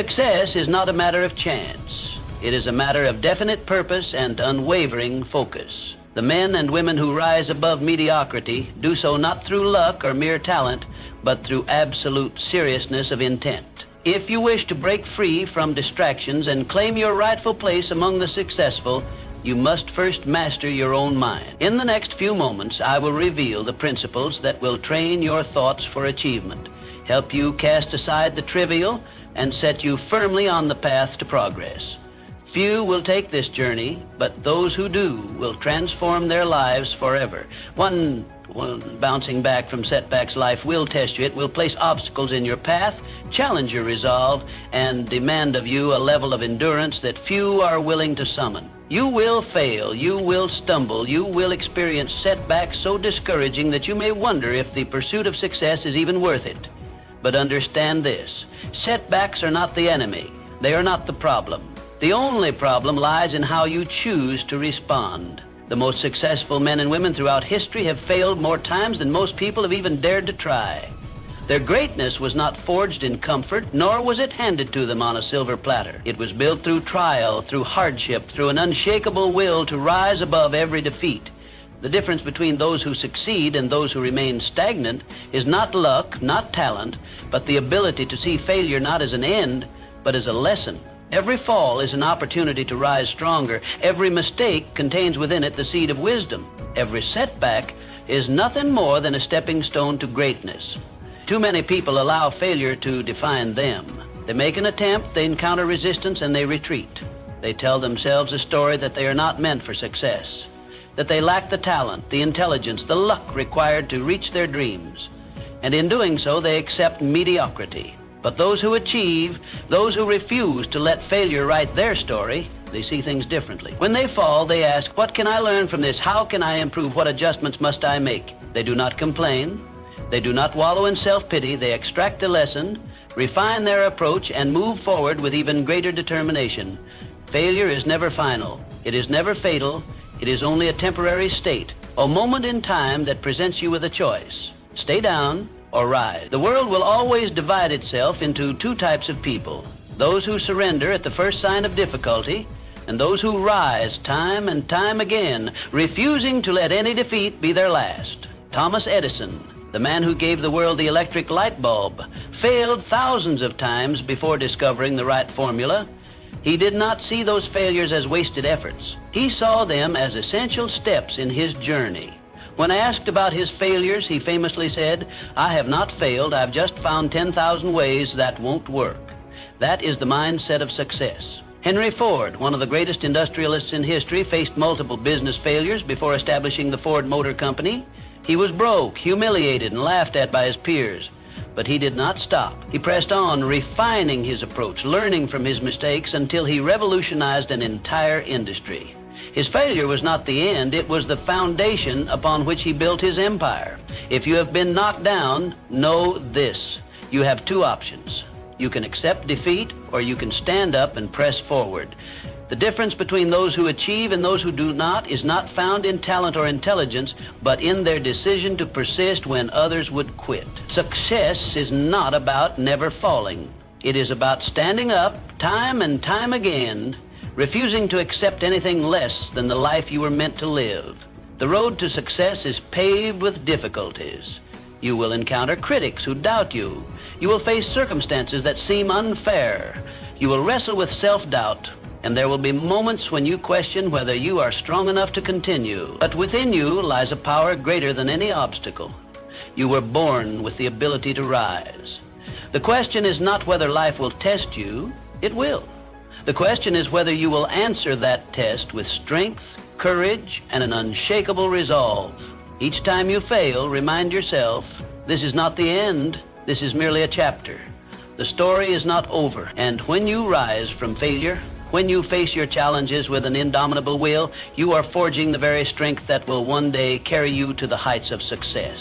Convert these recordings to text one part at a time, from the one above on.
Success is not a matter of chance. It is a matter of definite purpose and unwavering focus. The men and women who rise above mediocrity do so not through luck or mere talent, but through absolute seriousness of intent. If you wish to break free from distractions and claim your rightful place among the successful, you must first master your own mind. In the next few moments, I will reveal the principles that will train your thoughts for achievement, help you cast aside the trivial, and set you firmly on the path to progress. Few will take this journey, but those who do will transform their lives forever. One bouncing back from setbacks life will test you. It will place obstacles in your path, challenge your resolve, and demand of you a level of endurance that few are willing to summon. You will fail, you will stumble, you will experience setbacks so discouraging that you may wonder if the pursuit of success is even worth it. But understand this, setbacks are not the enemy. They are not the problem. The only problem lies in how you choose to respond. The most successful men and women throughout history have failed more times than most people have even dared to try. Their greatness was not forged in comfort, nor was it handed to them on a silver platter. It was built through trial, through hardship, through an unshakable will to rise above every defeat. The difference between those who succeed and those who remain stagnant is not luck, not talent, but the ability to see failure not as an end, but as a lesson. Every fall is an opportunity to rise stronger. Every mistake contains within it the seed of wisdom. Every setback is nothing more than a stepping stone to greatness. Too many people allow failure to define them. They make an attempt, they encounter resistance, and they retreat. They tell themselves a story that they are not meant for success, that they lack the talent, the intelligence, the luck required to reach their dreams. And in doing so, they accept mediocrity. But those who achieve, those who refuse to let failure write their story, they see things differently. When they fall, they ask, what can I learn from this? How can I improve? What adjustments must I make? They do not complain. They do not wallow in self-pity. They extract a lesson, refine their approach, and move forward with even greater determination. Failure is never final. It is never fatal. It is only a temporary state, a moment in time that presents you with a choice. Stay down or rise. The world will always divide itself into two types of people: those who surrender at the first sign of difficulty, and those who rise time and time again, refusing to let any defeat be their last. Thomas Edison, the man who gave the world the electric light bulb, failed thousands of times before discovering the right formula. He did not see those failures as wasted efforts. He saw them as essential steps in his journey. When asked about his failures, he famously said, "I have not failed, I've just found 10,000 ways that won't work." That is the mindset of success. Henry Ford, one of the greatest industrialists in history, faced multiple business failures before establishing the Ford Motor Company. He was broke, humiliated, and laughed at by his peers. But he did not stop. He pressed on, refining his approach, learning from his mistakes until he revolutionized an entire industry. His failure was not the end, it was the foundation upon which he built his empire. If you have been knocked down, know this: you have two options. You can accept defeat, or you can stand up and press forward. The difference between those who achieve and those who do not is not found in talent or intelligence, but in their decision to persist when others would quit. Success is not about never falling. It is about standing up time and time again, refusing to accept anything less than the life you were meant to live. The road to success is paved with difficulties. You will encounter critics who doubt you. You will face circumstances that seem unfair. You will wrestle with self-doubt, and there will be moments when you question whether you are strong enough to continue. But within you lies a power greater than any obstacle. You were born with the ability to rise. The question is not whether life will test you. It will. The question is whether you will answer that test with strength, courage, and an unshakable resolve. Each time you fail, remind yourself, this is not the end, this is merely a chapter. The story is not over, and when you rise from failure, when you face your challenges with an indomitable will, you are forging the very strength that will one day carry you to the heights of success.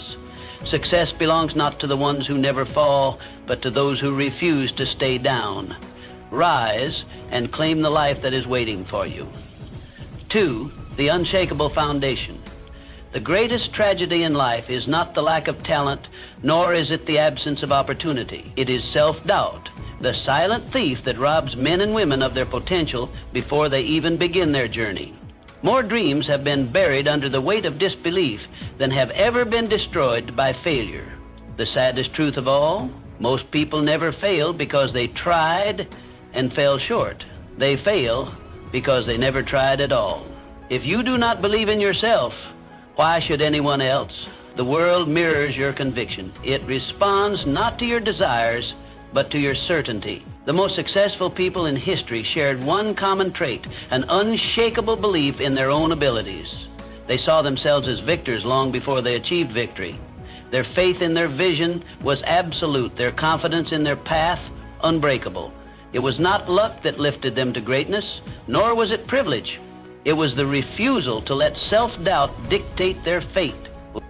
Success belongs not to the ones who never fall, but to those who refuse to stay down. Rise and claim the life that is waiting for you. 2, the unshakable foundation. The greatest tragedy in life is not the lack of talent, nor is it the absence of opportunity. It is self-doubt, the silent thief that robs men and women of their potential before they even begin their journey. More dreams have been buried under the weight of disbelief than have ever been destroyed by failure. The saddest truth of all, most people never fail because they tried and fell short. They fail because they never tried at all. If you do not believe in yourself, why should anyone else? The world mirrors your conviction. It responds not to your desires, but to your certainty. The most successful people in history shared one common trait, an unshakable belief in their own abilities. They saw themselves as victors long before they achieved victory. Their faith in their vision was absolute, their confidence in their path unbreakable. It was not luck that lifted them to greatness, nor was it privilege. It was the refusal to let self-doubt dictate their fate.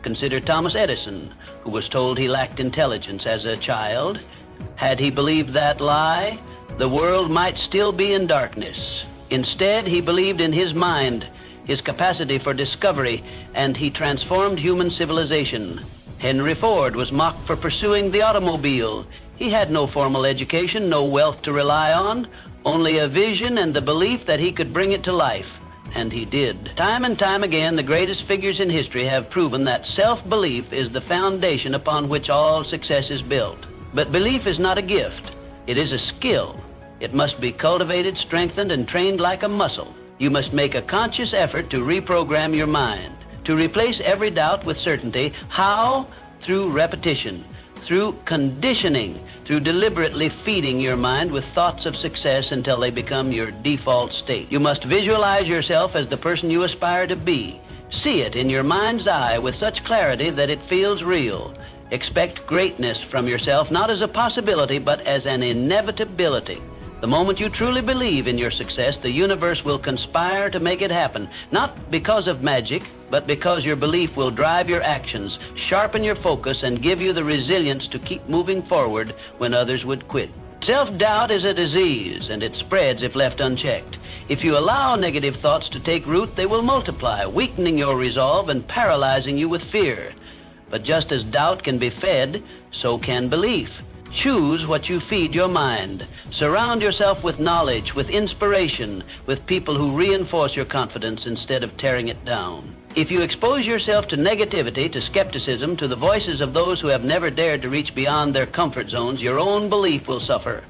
Consider Thomas Edison, who was told he lacked intelligence as a child. Had he believed that lie, the world might still be in darkness. Instead, he believed in his mind, his capacity for discovery, and he transformed human civilization. Henry Ford was mocked for pursuing the automobile. He had no formal education, no wealth to rely on, only a vision and the belief that he could bring it to life. And he did. Time and time again, the greatest figures in history have proven that self-belief is the foundation upon which all success is built. But belief is not a gift. It is a skill. It must be cultivated, strengthened, and trained like a muscle. You must make a conscious effort to reprogram your mind, to replace every doubt with certainty. How? Through repetition, through conditioning, through deliberately feeding your mind with thoughts of success until they become your default state. You must visualize yourself as the person you aspire to be. See it in your mind's eye with such clarity that it feels real. Expect greatness from yourself, not as a possibility, but as an inevitability. The moment you truly believe in your success, the universe will conspire to make it happen, not because of magic, but because your belief will drive your actions, sharpen your focus, and give you the resilience to keep moving forward when others would quit. Self-doubt is a disease, and it spreads if left unchecked. If you allow negative thoughts to take root, they will multiply, weakening your resolve and paralyzing you with fear. But just as doubt can be fed, so can belief. Choose what you feed your mind. Surround yourself with knowledge, with inspiration, with people who reinforce your confidence instead of tearing it down. If you expose yourself to negativity, to skepticism, to the voices of those who have never dared to reach beyond their comfort zones, your own belief will suffer.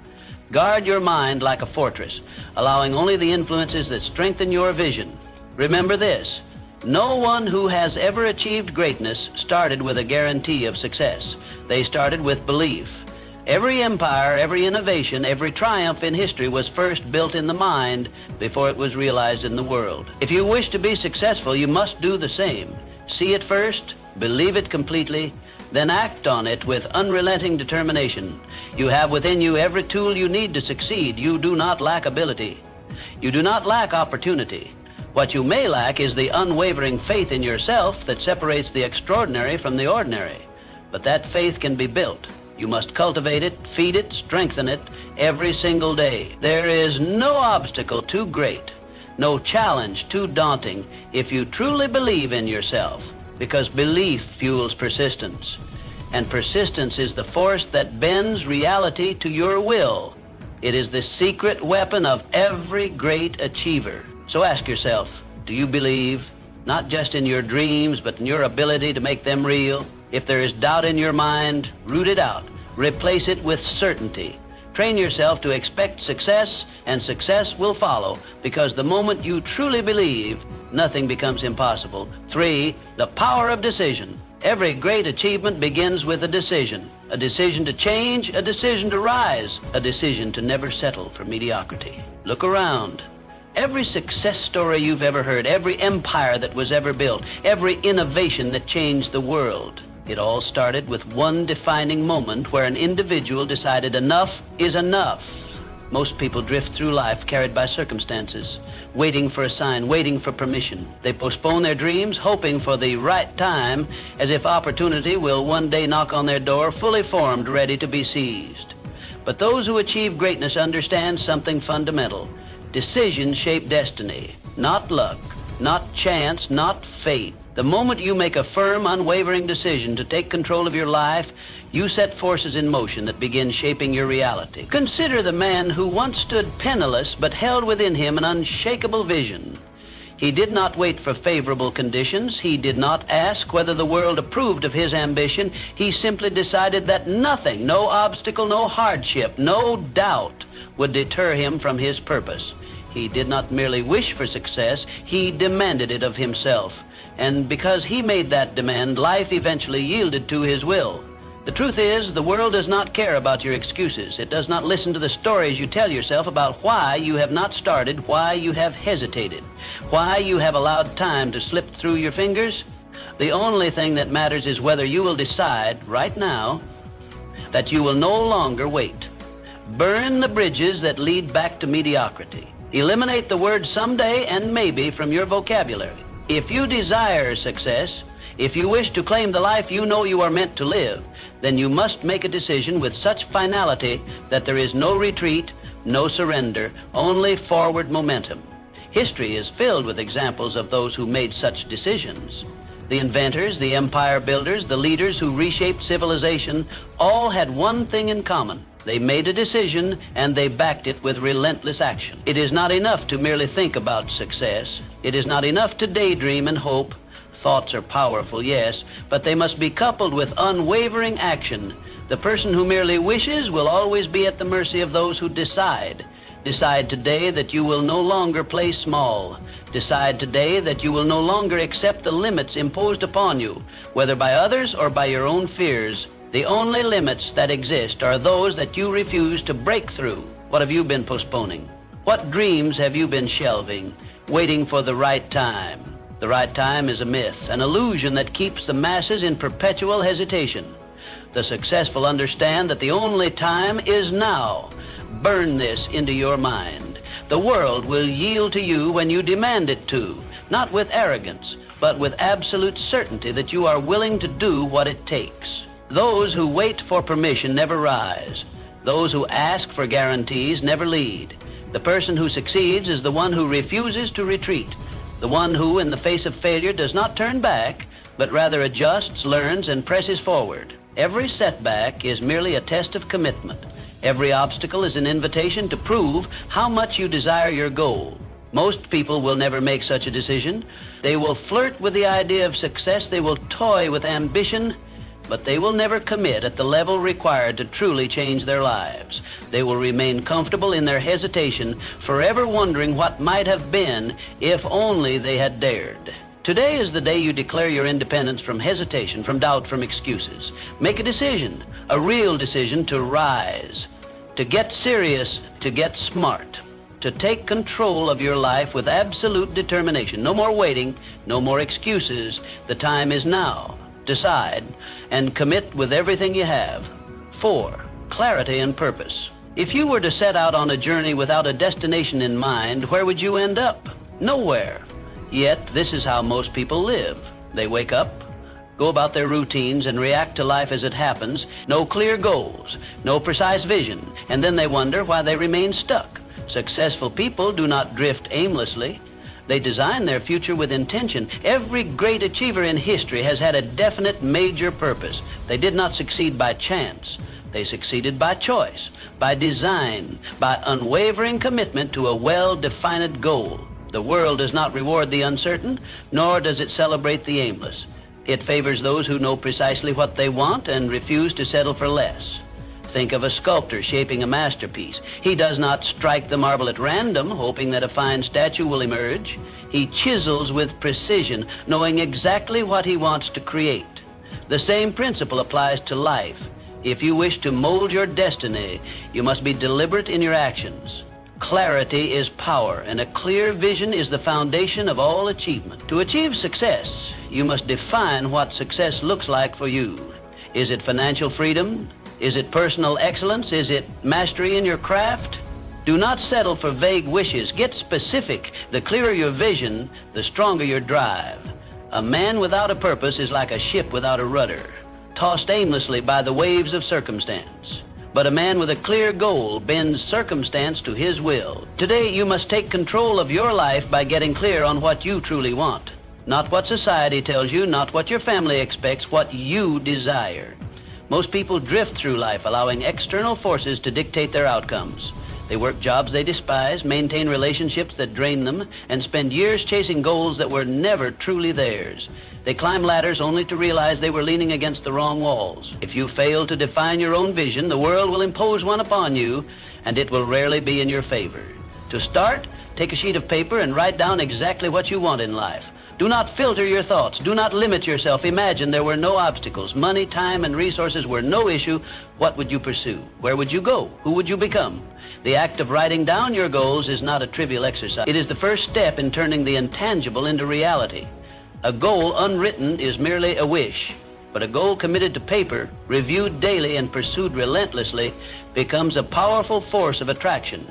Guard your mind like a fortress, allowing only the influences that strengthen your vision. Remember this: no one who has ever achieved greatness started with a guarantee of success. They started with belief. Every empire, every innovation, every triumph in history was first built in the mind before it was realized in the world. If you wish to be successful, you must do the same. See it first, believe it completely, then act on it with unrelenting determination. You have within you every tool you need to succeed. You do not lack ability. You do not lack opportunity. What you may lack is the unwavering faith in yourself that separates the extraordinary from the ordinary. But that faith can be built. You must cultivate it, feed it, strengthen it every single day. There is no obstacle too great, no challenge too daunting if you truly believe in yourself, because belief fuels persistence. And persistence is the force that bends reality to your will. It is the secret weapon of every great achiever. So ask yourself, do you believe, not just in your dreams, but in your ability to make them real? If there is doubt in your mind, root it out. Replace it with certainty. Train yourself to expect success, and success will follow, because the moment you truly believe, nothing becomes impossible. 3, the power of decision. Every great achievement begins with a decision to change, a decision to rise, a decision to never settle for mediocrity. Look around. Every success story you've ever heard, every empire that was ever built, every innovation that changed the world, it all started with one defining moment where an individual decided enough is enough. Most people drift through life carried by circumstances, waiting for a sign, waiting for permission. They postpone their dreams, hoping for the right time, as if opportunity will one day knock on their door, fully formed, ready to be seized. But those who achieve greatness understand something fundamental. Decisions shape destiny, not luck, not chance, not fate. The moment you make a firm, unwavering decision to take control of your life, you set forces in motion that begin shaping your reality. Consider the man who once stood penniless but held within him an unshakable vision. He did not wait for favorable conditions. He did not ask whether the world approved of his ambition. He simply decided that nothing, no obstacle, no hardship, no doubt would deter him from his purpose. He did not merely wish for success, he demanded it of himself. And because he made that demand, life eventually yielded to his will. The truth is, the world does not care about your excuses. It does not listen to the stories you tell yourself about why you have not started, why you have hesitated, why you have allowed time to slip through your fingers. The only thing that matters is whether you will decide right now that you will no longer wait. Burn the bridges that lead back to mediocrity. Eliminate the words someday and maybe from your vocabulary. If you desire success, if you wish to claim the life you know you are meant to live, then you must make a decision with such finality that there is no retreat, no surrender, only forward momentum. History is filled with examples of those who made such decisions. The inventors, the empire builders, the leaders who reshaped civilization, all had one thing in common. They made a decision and they backed it with relentless action. It is not enough to merely think about success. It is not enough to daydream and hope. Thoughts are powerful, yes, but they must be coupled with unwavering action. The person who merely wishes will always be at the mercy of those who decide. Decide today that you will no longer play small. Decide today that you will no longer accept the limits imposed upon you, whether by others or by your own fears. The only limits that exist are those that you refuse to break through. What have you been postponing? What dreams have you been shelving, waiting for the right time? The right time is a myth, an illusion that keeps the masses in perpetual hesitation. The successful understand that the only time is now. Burn this into your mind. The world will yield to you when you demand it to, not with arrogance, but with absolute certainty that you are willing to do what it takes. Those who wait for permission never rise. Those who ask for guarantees never lead. The person who succeeds is the one who refuses to retreat. The one who, in the face of failure, does not turn back, but rather adjusts, learns, and presses forward. Every setback is merely a test of commitment. Every obstacle is an invitation to prove how much you desire your goal. Most people will never make such a decision. They will flirt with the idea of success. They will toy with ambition, but they will never commit at the level required to truly change their lives. They will remain comfortable in their hesitation, forever wondering what might have been if only they had dared. Today is the day you declare your independence from hesitation, from doubt, from excuses. Make a decision, a real decision to rise, to get serious, to get smart, to take control of your life with absolute determination. No more waiting, no more excuses. The time is now. Decide and commit with everything you have. 4, clarity and purpose. If you were to set out on a journey without a destination in mind, where would you end up? Nowhere. Yet, this is how most people live. They wake up, go about their routines, and react to life as it happens. No clear goals, no precise vision, and then they wonder why they remain stuck. Successful people do not drift aimlessly. They design their future with intention. Every great achiever in history has had a definite major purpose. They did not succeed by chance. They succeeded by choice, by design, by unwavering commitment to a well-defined goal. The world does not reward the uncertain, nor does it celebrate the aimless. It favors those who know precisely what they want and refuse to settle for less. Think of a sculptor shaping a masterpiece. He does not strike the marble at random, hoping that a fine statue will emerge. He chisels with precision, knowing exactly what he wants to create. The same principle applies to life. If you wish to mold your destiny, you must be deliberate in your actions. Clarity is power, and a clear vision is the foundation of all achievement. To achieve success, you must define what success looks like for you. Is it financial freedom? Is it personal excellence? Is it mastery in your craft? Do not settle for vague wishes. Get specific. The clearer your vision, the stronger your drive. A man without a purpose is like a ship without a rudder, tossed aimlessly by the waves of circumstance. But a man with a clear goal bends circumstance to his will. Today, you must take control of your life by getting clear on what you truly want. Not what society tells you, not what your family expects, what you desire. Most people drift through life allowing external forces to dictate their outcomes. They work jobs they despise, maintain relationships that drain them, and spend years chasing goals that were never truly theirs. They climb ladders only to realize they were leaning against the wrong walls. If you fail to define your own vision, the world will impose one upon you, and it will rarely be in your favor. To start, take a sheet of paper and write down exactly what you want in life. Do not filter your thoughts. Do not limit yourself. Imagine there were no obstacles. Money, time, and resources were no issue. What would you pursue? Where would you go? Who would you become? The act of writing down your goals is not a trivial exercise. It is the first step in turning the intangible into reality. A goal unwritten is merely a wish, but a goal committed to paper, reviewed daily, and pursued relentlessly becomes a powerful force of attraction.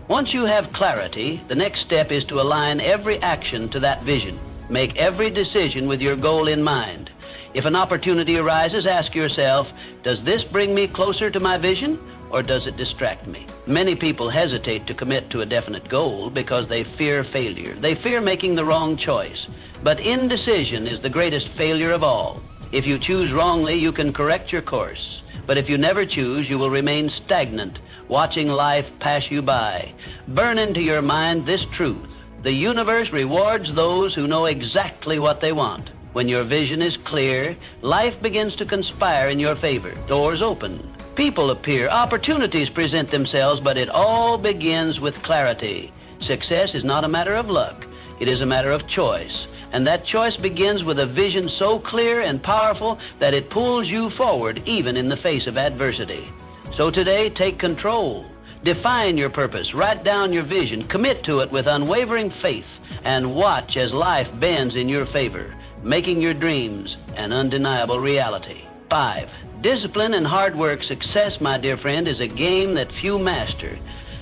Once you have clarity, the next step is to align every action to that vision. Make every decision with your goal in mind. If an opportunity arises, ask yourself, does this bring me closer to my vision, or does it distract me? Many people hesitate to commit to a definite goal because they fear failure. They fear making the wrong choice. But indecision is the greatest failure of all. If you choose wrongly, you can correct your course. But if you never choose, you will remain stagnant, watching life pass you by. Burn into your mind this truth. The universe rewards those who know exactly what they want. When your vision is clear, life begins to conspire in your favor. Doors open. People appear. Opportunities present themselves, but it all begins with clarity. Success is not a matter of luck. It is a matter of choice. And that choice begins with a vision so clear and powerful that it pulls you forward even in the face of adversity. So today, take control. Define your purpose, write down your vision, commit to it with unwavering faith, and watch as life bends in your favor, making your dreams an undeniable reality. 5. Discipline and hard work. Success, my dear friend, is a game that few master,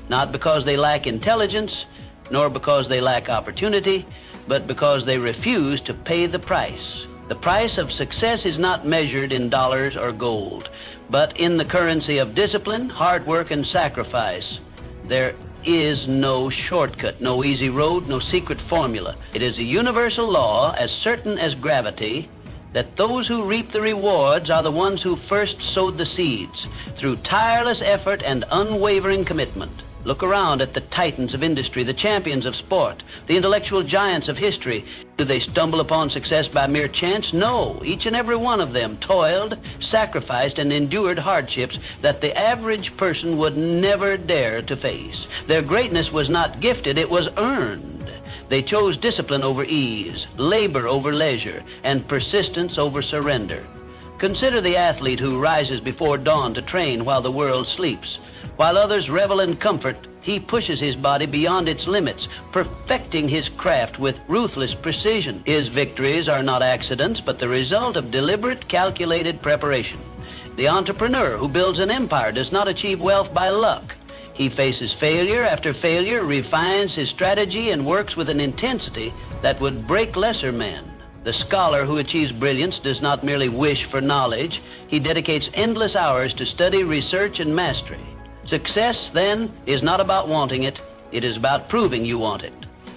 not because they lack intelligence, nor because they lack opportunity, but because they refuse to pay the price. The price of success is not measured in dollars or gold, but in the currency of discipline, hard work, and sacrifice. There is no shortcut, no easy road, no secret formula. It is a universal law, as certain as gravity, that those who reap the rewards are the ones who first sowed the seeds through tireless effort and unwavering commitment. Look around at the titans of industry, the champions of sport, the intellectual giants of history. Do they stumble upon success by mere chance? No. Each and every one of them toiled, sacrificed, and endured hardships that the average person would never dare to face. Their greatness was not gifted, it was earned. They chose discipline over ease, labor over leisure, and persistence over surrender. Consider the athlete who rises before dawn to train while the world sleeps. While others revel in comfort, he pushes his body beyond its limits, perfecting his craft with ruthless precision. His victories are not accidents, but the result of deliberate, calculated preparation. The entrepreneur who builds an empire does not achieve wealth by luck. He faces failure after failure, refines his strategy, and works with an intensity that would break lesser men. The scholar who achieves brilliance does not merely wish for knowledge. He dedicates endless hours to study, research, and mastery. Success, then, is not about wanting it. It is about proving you want it.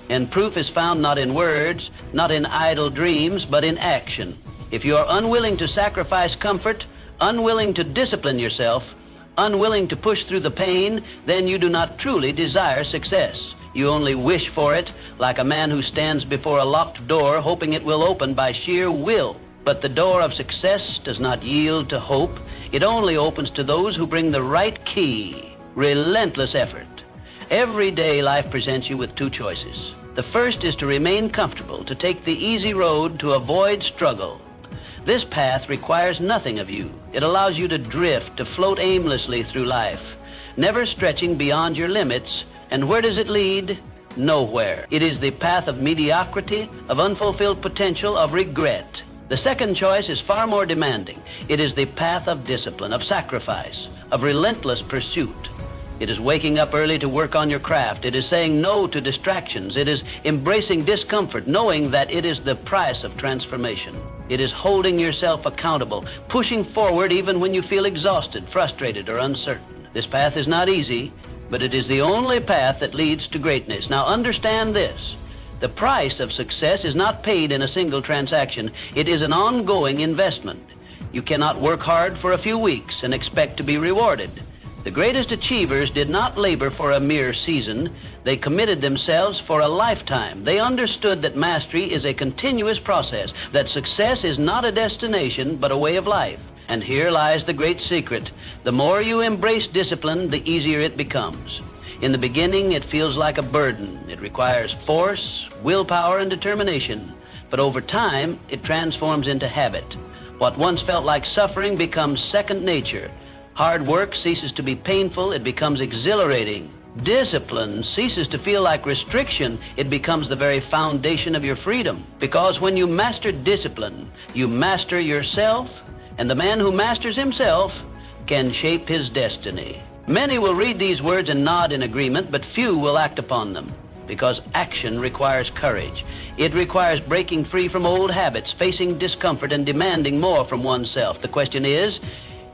And proof is found not in words, not in idle dreams, but in action. If you are unwilling to sacrifice comfort, unwilling to discipline yourself, unwilling to push through the pain, then you do not truly desire success. You only wish for it, like a man who stands before a locked door hoping it will open by sheer will. But the door of success does not yield to hope. It only opens to those who bring the right key, relentless effort. Every day life presents you with two choices. The first is to remain comfortable, to take the easy road, to avoid struggle. This path requires nothing of you. It allows you to drift, to float aimlessly through life, never stretching beyond your limits. And where does it lead? Nowhere. It is the path of mediocrity, of unfulfilled potential, of regret. The second choice is far more demanding. It is the path of discipline, of sacrifice, of relentless pursuit. It is waking up early to work on your craft. It is saying no to distractions. It is embracing discomfort, knowing that it is the price of transformation. It is holding yourself accountable, pushing forward even when you feel exhausted, frustrated, or uncertain. This path is not easy, but it is the only path that leads to greatness. Now understand this. The price of success is not paid in a single transaction. It is an ongoing investment. You cannot work hard for a few weeks and expect to be rewarded. The greatest achievers did not labor for a mere season. They committed themselves for a lifetime. They understood that mastery is a continuous process, that success is not a destination, but a way of life. And here lies the great secret. The more you embrace discipline, the easier it becomes. In the beginning, it feels like a burden. It requires force, willpower, and determination. But over time, it transforms into habit. What once felt like suffering becomes second nature. Hard work ceases to be painful. It becomes exhilarating. Discipline ceases to feel like restriction. It becomes the very foundation of your freedom. Because when you master discipline, you master yourself, and the man who masters himself can shape his destiny. Many will read these words and nod in agreement, but few will act upon them, because action requires courage. It requires breaking free from old habits, facing discomfort, and demanding more from oneself. The question is,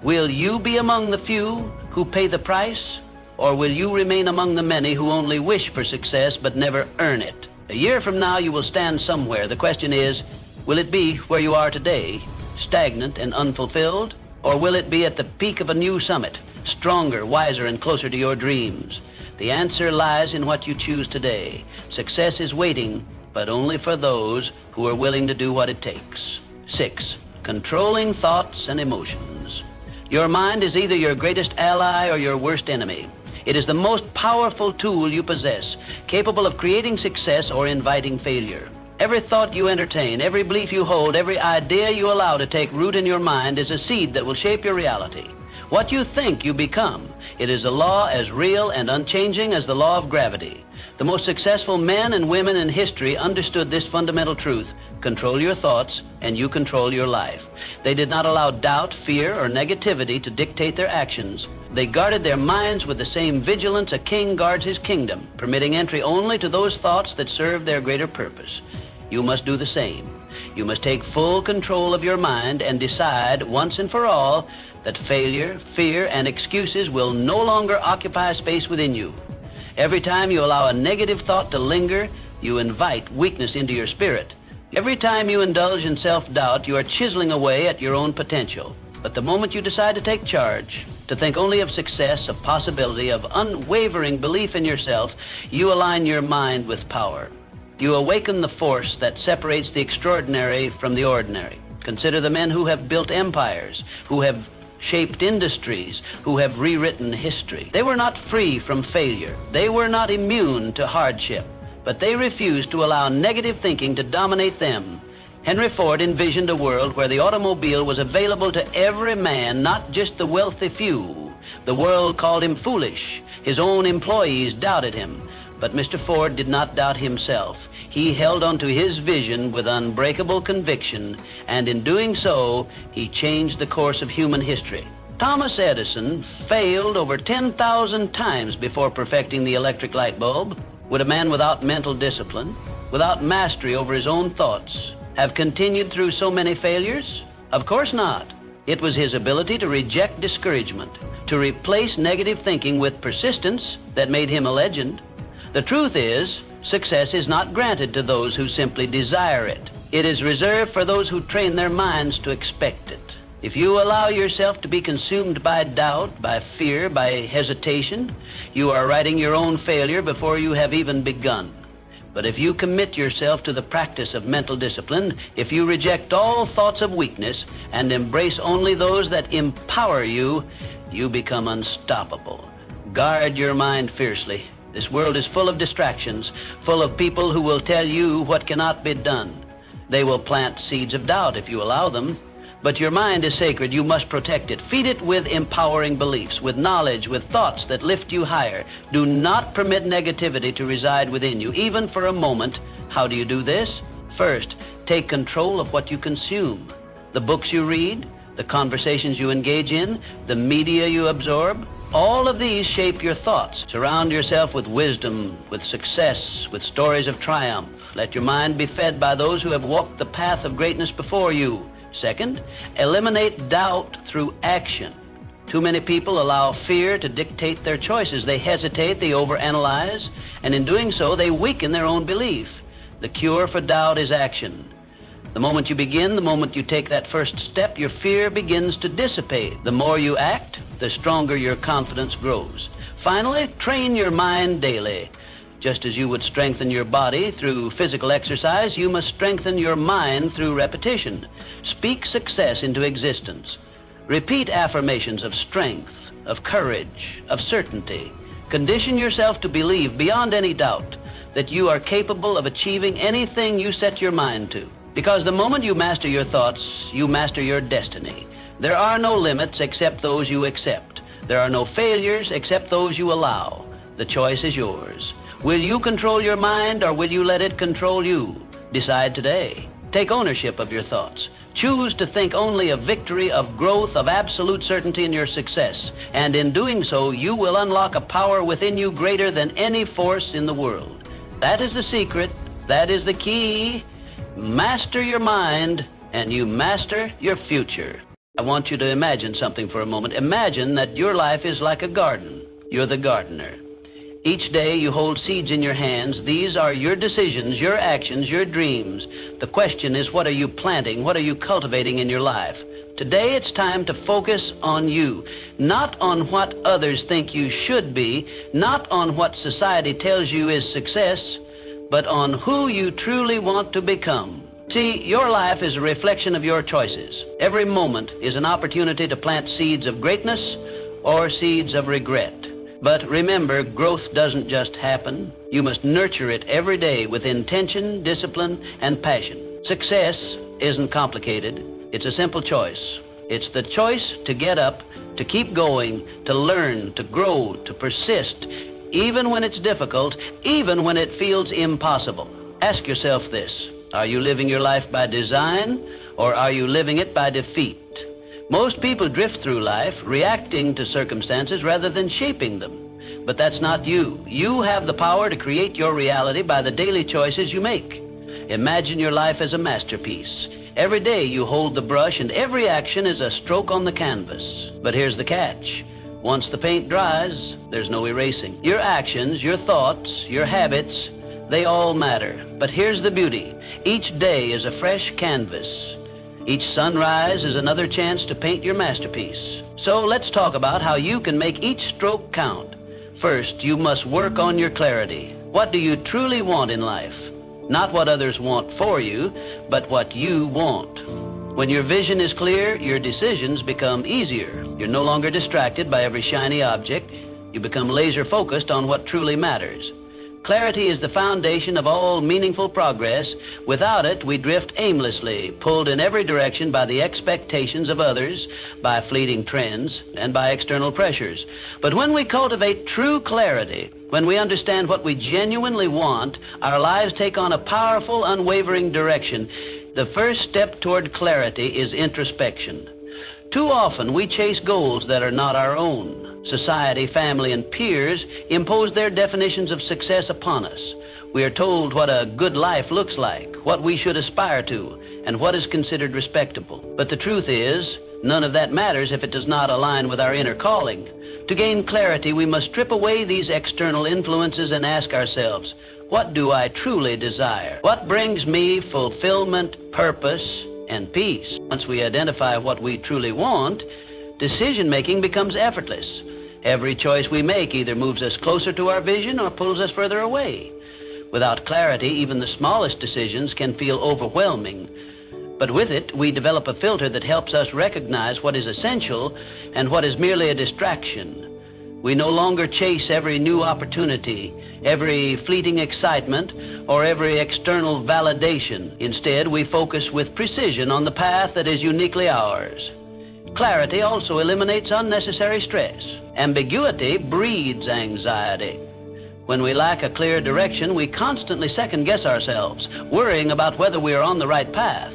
will you be among the few who pay the price, or will you remain among the many who only wish for success but never earn it? A year from now, you will stand somewhere. The question is, will it be where you are today, stagnant and unfulfilled, or will it be at the peak of a new summit, stronger, wiser, and closer to your dreams? The answer lies in what you choose today. Success is waiting, but only for those who are willing to do what it takes. 6. Controlling thoughts and emotions. Your mind is either your greatest ally or your worst enemy. It is the most powerful tool you possess, capable of creating success or inviting failure. Every thought you entertain, every belief you hold, every idea you allow to take root in your mind is a seed that will shape your reality. What you think, you become. It is a law as real and unchanging as the law of gravity. The most successful men and women in history understood this fundamental truth. Control your thoughts, and you control your life. They did not allow doubt, fear, or negativity to dictate their actions. They guarded their minds with the same vigilance a king guards his kingdom, permitting entry only to those thoughts that serve their greater purpose. You must do the same. You must take full control of your mind and decide once and for all that failure, fear, and excuses will no longer occupy space within you. Every time you allow a negative thought to linger, you invite weakness into your spirit. Every time you indulge in self-doubt, you are chiseling away at your own potential. But the moment you decide to take charge, to think only of success, of possibility, of unwavering belief in yourself, you align your mind with power. You awaken the force that separates the extraordinary from the ordinary. Consider the men who have built empires, who have shaped industries, who have rewritten history. They were not free from failure. They were not immune to hardship, but they refused to allow negative thinking to dominate them. Henry Ford envisioned a world where the automobile was available to every man, not just the wealthy few. The world called him foolish. His own employees doubted him. But Mr. Ford did not doubt himself. He held on to his vision with unbreakable conviction, and in doing so, he changed the course of human history. Thomas Edison failed over 10,000 times before perfecting the electric light bulb. Would a man without mental discipline, without mastery over his own thoughts, have continued through so many failures? Of course not. It was his ability to reject discouragement, to replace negative thinking with persistence that made him a legend. The truth is, success is not granted to those who simply desire it. It is reserved for those who train their minds to expect it. If you allow yourself to be consumed by doubt, by fear, by hesitation, you are writing your own failure before you have even begun. But if you commit yourself to the practice of mental discipline, if you reject all thoughts of weakness and embrace only those that empower you, you become unstoppable. Guard your mind fiercely. This world is full of distractions, full of people who will tell you what cannot be done. They will plant seeds of doubt if you allow them. But your mind is sacred. You must protect it. Feed it with empowering beliefs, with knowledge, with thoughts that lift you higher. Do not permit negativity to reside within you, even for a moment. How do you do this? First, take control of what you consume. The books you read, the conversations you engage in, the media you absorb. All of these shape your thoughts. Surround yourself with wisdom, with success, with stories of triumph. Let your mind be fed by those who have walked the path of greatness before you. Second, eliminate doubt through action. Too many people allow fear to dictate their choices. They hesitate, they overanalyze, and in doing so, they weaken their own belief. The cure for doubt is action. The moment you begin, the moment you take that first step, your fear begins to dissipate. The more you act, the stronger your confidence grows. Finally, train your mind daily. Just as you would strengthen your body through physical exercise, you must strengthen your mind through repetition. Speak success into existence. Repeat affirmations of strength, of courage, of certainty. Condition yourself to believe beyond any doubt that you are capable of achieving anything you set your mind to. Because the moment you master your thoughts, you master your destiny. There are no limits except those you accept. There are no failures except those you allow. The choice is yours. Will you control your mind or will you let it control you? Decide today. Take ownership of your thoughts. Choose to think only of victory, of growth, of absolute certainty in your success. And in doing so, you will unlock a power within you greater than any force in the world. That is the secret. That is the key. Master your mind, and you master your future. I want you to imagine something for a moment. Imagine that your life is like a garden. You're the gardener. Each day you hold seeds in your hands. These are your decisions, your actions, your dreams. The question is, what are you planting? What are you cultivating in your life? Today it's time to focus on you, not on what others think you should be, not on what society tells you is success, but on who you truly want to become. See, your life is a reflection of your choices. Every moment is an opportunity to plant seeds of greatness or seeds of regret. But remember, growth doesn't just happen. You must nurture it every day with intention, discipline, and passion. Success isn't complicated. It's a simple choice. It's the choice to get up, to keep going, to learn, to grow, to persist, even when it's difficult, even when it feels impossible. Ask yourself this: are you living your life by design, or are you living it by defeat? Most people drift through life reacting to circumstances rather than shaping them. But that's not you. You have the power to create your reality by the daily choices you make. Imagine your life as a masterpiece. Every day you hold the brush and every action is a stroke on the canvas. But here's the catch. Once the paint dries, there's no erasing. Your actions, your thoughts, your habits, they all matter. But here's the beauty. Each day is a fresh canvas. Each sunrise is another chance to paint your masterpiece. So let's talk about how you can make each stroke count. First, you must work on your clarity. What do you truly want in life? Not what others want for you, but what you want. When your vision is clear, your decisions become easier. You're no longer distracted by every shiny object. You become laser focused on what truly matters. Clarity is the foundation of all meaningful progress. Without it, we drift aimlessly, pulled in every direction by the expectations of others, by fleeting trends, and by external pressures. But when we cultivate true clarity, when we understand what we genuinely want, our lives take on a powerful, unwavering direction. The first step toward clarity is introspection. Too often, we chase goals that are not our own. Society, family, and peers impose their definitions of success upon us. We are told what a good life looks like, what we should aspire to, and what is considered respectable. But the truth is, none of that matters if it does not align with our inner calling. To gain clarity, we must strip away these external influences and ask ourselves, what do I truly desire? What brings me fulfillment, purpose, and peace? Once we identify what we truly want, decision-making becomes effortless. Every choice we make either moves us closer to our vision or pulls us further away. Without clarity, even the smallest decisions can feel overwhelming. But with it, we develop a filter that helps us recognize what is essential and what is merely a distraction. We no longer chase every new opportunity, every fleeting excitement, or every external validation. Instead, we focus with precision on the path that is uniquely ours. Clarity also eliminates unnecessary stress. Ambiguity breeds anxiety. When we lack a clear direction, we constantly second-guess ourselves, worrying about whether we are on the right path.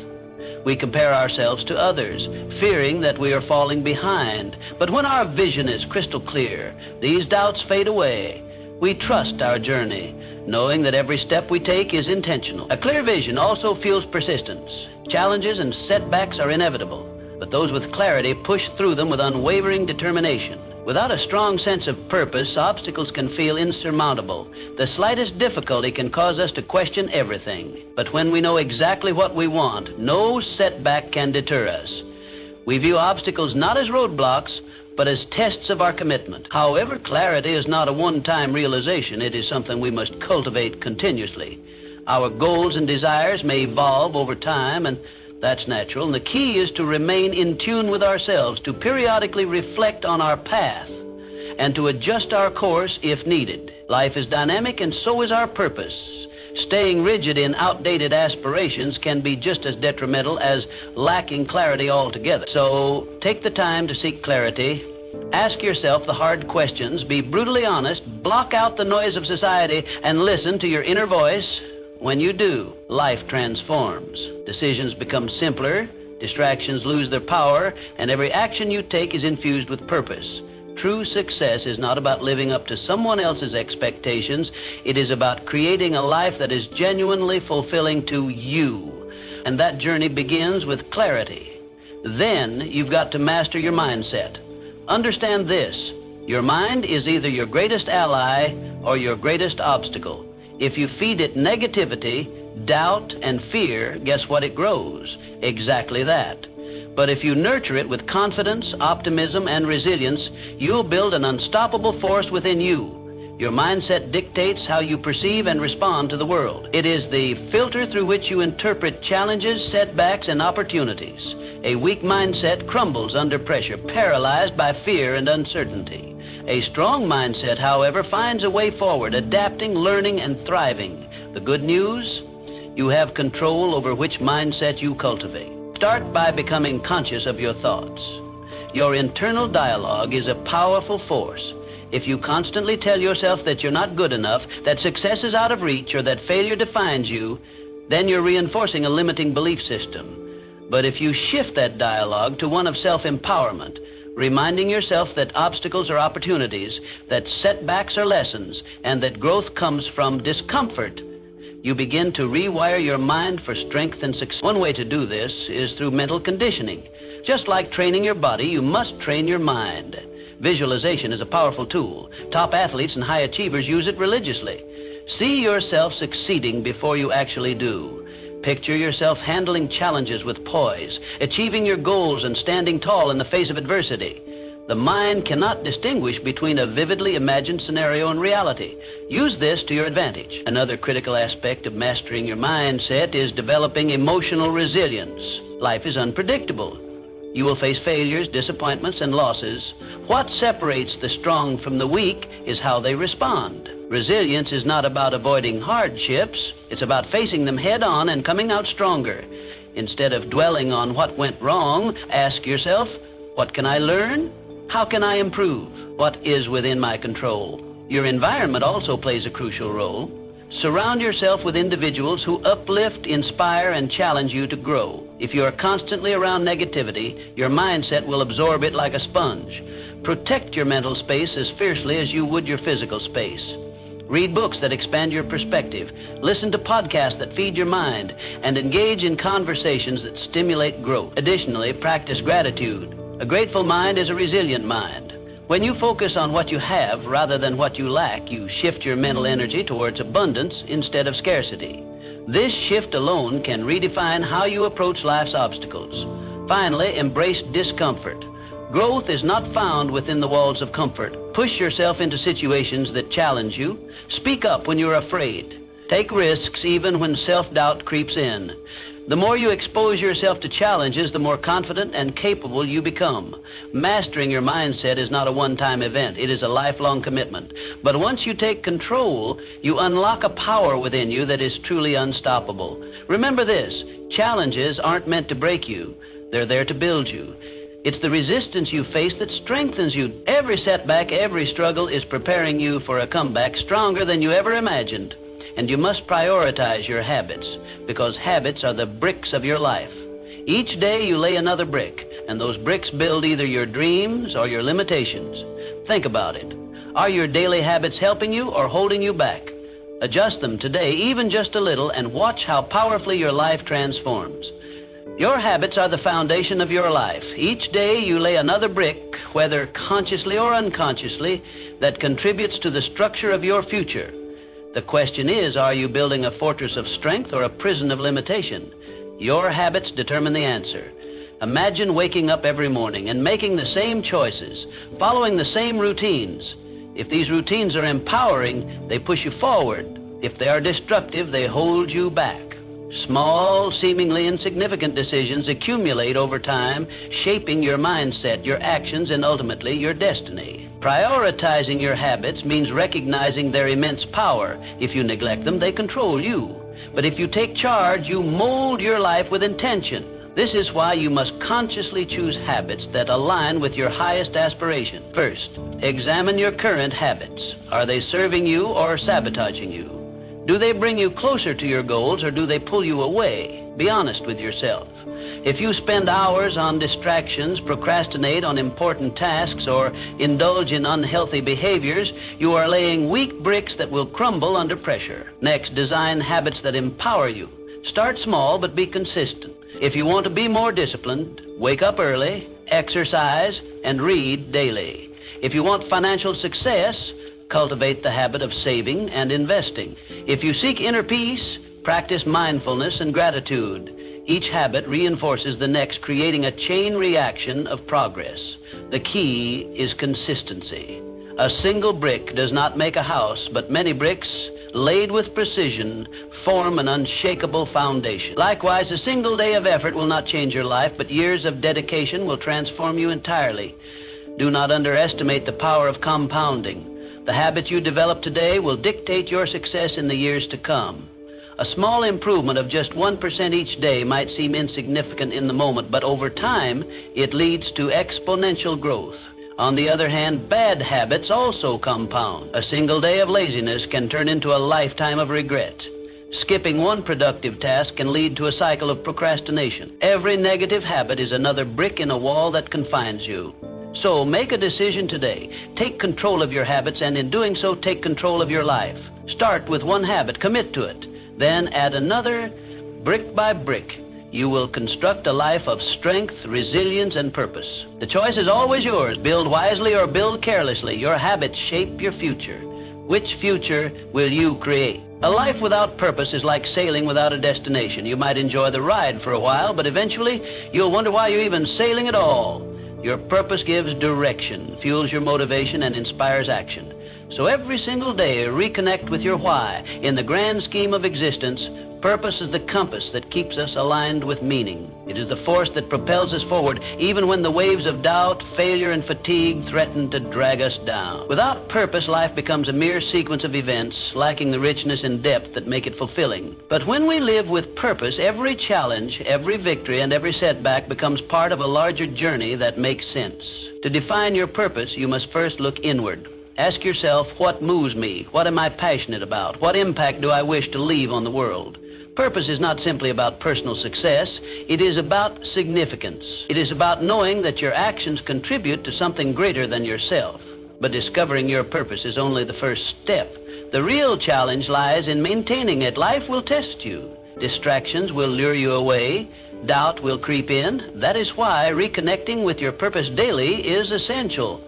We compare ourselves to others, fearing that we are falling behind. But when our vision is crystal clear, these doubts fade away. We trust our journey, knowing that every step we take is intentional. A clear vision also fuels persistence. Challenges and setbacks are inevitable, but those with clarity push through them with unwavering determination. Without a strong sense of purpose, obstacles can feel insurmountable. The slightest difficulty can cause us to question everything. But when we know exactly what we want, no setback can deter us. We view obstacles not as roadblocks, but as tests of our commitment. However, clarity is not a one-time realization. It is something we must cultivate continuously. Our goals and desires may evolve over time, and that's natural. And the key is to remain in tune with ourselves, to periodically reflect on our path, and to adjust our course if needed. Life is dynamic, and so is our purpose. Staying rigid in outdated aspirations can be just as detrimental as lacking clarity altogether. So take the time to seek clarity. Ask yourself the hard questions. Be brutally honest. Block out the noise of society and listen to your inner voice. When you do, life transforms. Decisions become simpler, distractions lose their power, and every action you take is infused with purpose. True success is not about living up to someone else's expectations. It is about creating a life that is genuinely fulfilling to you. And that journey begins with clarity. Then you've got to master your mindset. Understand this: your mind is either your greatest ally or your greatest obstacle. If you feed it negativity, doubt, and fear, guess what it grows? Exactly that. But if you nurture it with confidence, optimism, and resilience, you'll build an unstoppable force within you. Your mindset dictates how you perceive and respond to the world. It is the filter through which you interpret challenges, setbacks, and opportunities. A weak mindset crumbles under pressure, paralyzed by fear and uncertainty. A strong mindset, however, finds a way forward, adapting, learning, and thriving. The good news? You have control over which mindset you cultivate. Start by becoming conscious of your thoughts. Your internal dialogue is a powerful force. If you constantly tell yourself that you're not good enough, that success is out of reach, or that failure defines you, then you're reinforcing a limiting belief system. But if you shift that dialogue to one of self-empowerment, reminding yourself that obstacles are opportunities, that setbacks are lessons, and that growth comes from discomfort, you begin to rewire your mind for strength and success. One way to do this is through mental conditioning. Just like training your body, you must train your mind. Visualization is a powerful tool. Top athletes and high achievers use it religiously. See yourself succeeding before you actually do. Picture yourself handling challenges with poise, achieving your goals, and standing tall in the face of adversity. The mind cannot distinguish between a vividly imagined scenario and reality. Use this to your advantage. Another critical aspect of mastering your mindset is developing emotional resilience. Life is unpredictable. You will face failures, disappointments, and losses. What separates the strong from the weak is how they respond. Resilience is not about avoiding hardships. It's about facing them head on and coming out stronger. Instead of dwelling on what went wrong, ask yourself, what can I learn? How can I improve? What is within my control? Your environment also plays a crucial role. Surround yourself with individuals who uplift, inspire, and challenge you to grow. If you are constantly around negativity, your mindset will absorb it like a sponge. Protect your mental space as fiercely as you would your physical space. Read books that expand your perspective. Listen to podcasts that feed your mind, and engage in conversations that stimulate growth. Additionally, practice gratitude. A grateful mind is a resilient mind. When you focus on what you have rather than what you lack, you shift your mental energy towards abundance instead of scarcity. This shift alone can redefine how you approach life's obstacles. Finally, embrace discomfort. Growth is not found within the walls of comfort. Push yourself into situations that challenge you. Speak up when you're afraid. Take risks even when self-doubt creeps in. The more you expose yourself to challenges, the more confident and capable you become. Mastering your mindset is not a one-time event. It is a lifelong commitment. But once you take control, you unlock a power within you that is truly unstoppable. Remember this: challenges aren't meant to break you. They're there to build you. It's the resistance you face that strengthens you. Every setback, every struggle is preparing you for a comeback stronger than you ever imagined. And you must prioritize your habits, because habits are the bricks of your life. Each day you lay another brick, and those bricks build either your dreams or your limitations. Think about it. Are your daily habits helping you or holding you back? Adjust them today, even just a little, and watch how powerfully your life transforms. Your habits are the foundation of your life. Each day you lay another brick, whether consciously or unconsciously, that contributes to the structure of your future. The question is, are you building a fortress of strength or a prison of limitation? Your habits determine the answer. Imagine waking up every morning and making the same choices, following the same routines. If these routines are empowering, they push you forward. If they are destructive, they hold you back. Small, seemingly insignificant decisions accumulate over time, shaping your mindset, your actions, and ultimately your destiny. Prioritizing your habits means recognizing their immense power. If you neglect them, they control you. But if you take charge, you mold your life with intention. This is why you must consciously choose habits that align with your highest aspiration. First, examine your current habits. Are they serving you or sabotaging you? Do they bring you closer to your goals or do they pull you away? Be honest with yourself. If you spend hours on distractions, procrastinate on important tasks, or indulge in unhealthy behaviors, you are laying weak bricks that will crumble under pressure. Next, design habits that empower you. Start small, but be consistent. If you want to be more disciplined, wake up early, exercise, and read daily. If you want financial success, cultivate the habit of saving and investing. If you seek inner peace, practice mindfulness and gratitude. Each habit reinforces the next, creating a chain reaction of progress. The key is consistency. A single brick does not make a house, but many bricks, laid with precision, form an unshakable foundation. Likewise, a single day of effort will not change your life, but years of dedication will transform you entirely. Do not underestimate the power of compounding. The habits you develop today will dictate your success in the years to come. A small improvement of just 1% each day might seem insignificant in the moment, but over time, it leads to exponential growth. On the other hand, bad habits also compound. A single day of laziness can turn into a lifetime of regret. Skipping one productive task can lead to a cycle of procrastination. Every negative habit is another brick in a wall that confines you. So make a decision today. Take control of your habits, and in doing so, take control of your life. Start with one habit, commit to it. Then add another, brick by brick. You will construct a life of strength, resilience, and purpose. The choice is always yours. Build wisely or build carelessly. Your habits shape your future. Which future will you create? A life without purpose is like sailing without a destination. You might enjoy the ride for a while, but eventually you'll wonder why you're even sailing at all. Your purpose gives direction, fuels your motivation, and inspires action. So every single day, reconnect with your why. In the grand scheme of existence, purpose is the compass that keeps us aligned with meaning. It is the force that propels us forward, even when the waves of doubt, failure, and fatigue threaten to drag us down. Without purpose, life becomes a mere sequence of events, lacking the richness and depth that make it fulfilling. But when we live with purpose, every challenge, every victory, and every setback becomes part of a larger journey that makes sense. To define your purpose, you must first look inward. Ask yourself, what moves me? What am I passionate about? What impact do I wish to leave on the world? Purpose is not simply about personal success. It is about significance. It is about knowing that your actions contribute to something greater than yourself. But discovering your purpose is only the first step. The real challenge lies in maintaining it. Life will test you. Distractions will lure you away. Doubt will creep in. That is why reconnecting with your purpose daily is essential.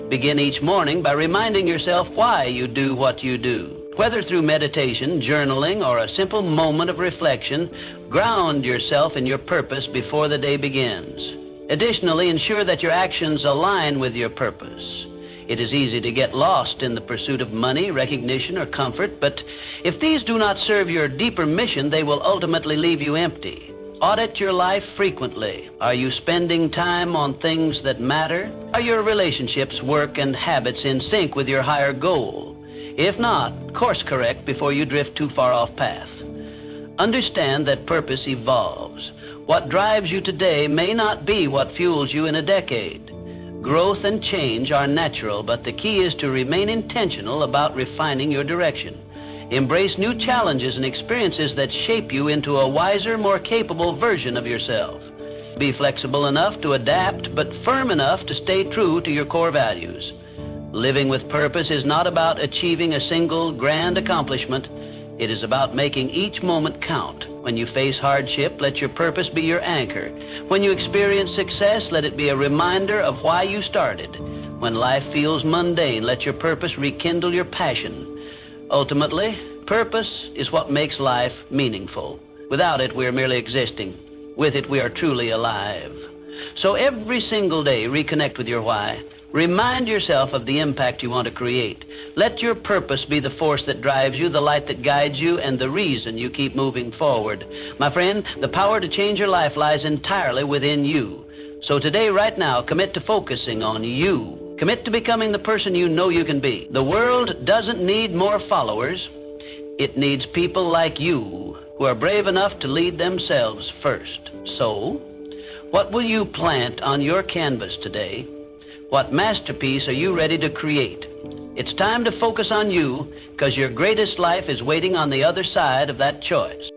Begin each morning by reminding yourself why you do what you do. Whether through meditation, journaling, or a simple moment of reflection, ground yourself in your purpose before the day begins. Additionally, ensure that your actions align with your purpose. It is easy to get lost in the pursuit of money, recognition, or comfort, but if these do not serve your deeper mission, they will ultimately leave you empty. Audit your life frequently. Are you spending time on things that matter? Are your relationships, work, and habits in sync with your higher goal? If not, course correct before you drift too far off path. Understand that purpose evolves. What drives you today may not be what fuels you in a decade. Growth and change are natural, but the key is to remain intentional about refining your direction. Embrace new challenges and experiences that shape you into a wiser, more capable version of yourself. Be flexible enough to adapt, but firm enough to stay true to your core values. Living with purpose is not about achieving a single grand accomplishment. It is about making each moment count. When you face hardship, let your purpose be your anchor. When you experience success, let it be a reminder of why you started. When life feels mundane, let your purpose rekindle your passion. Ultimately, purpose is what makes life meaningful. Without it, we are merely existing. With it, we are truly alive. So every single day, reconnect with your why. Remind yourself of the impact you want to create. Let your purpose be the force that drives you, the light that guides you, and the reason you keep moving forward. My friend, the power to change your life lies entirely within you. So today, right now, commit to focusing on you. Commit to becoming the person you know you can be. The world doesn't need more followers. It needs people like you who are brave enough to lead themselves first. So, what will you plant on your canvas today? What masterpiece are you ready to create? It's time to focus on you, because your greatest life is waiting on the other side of that choice.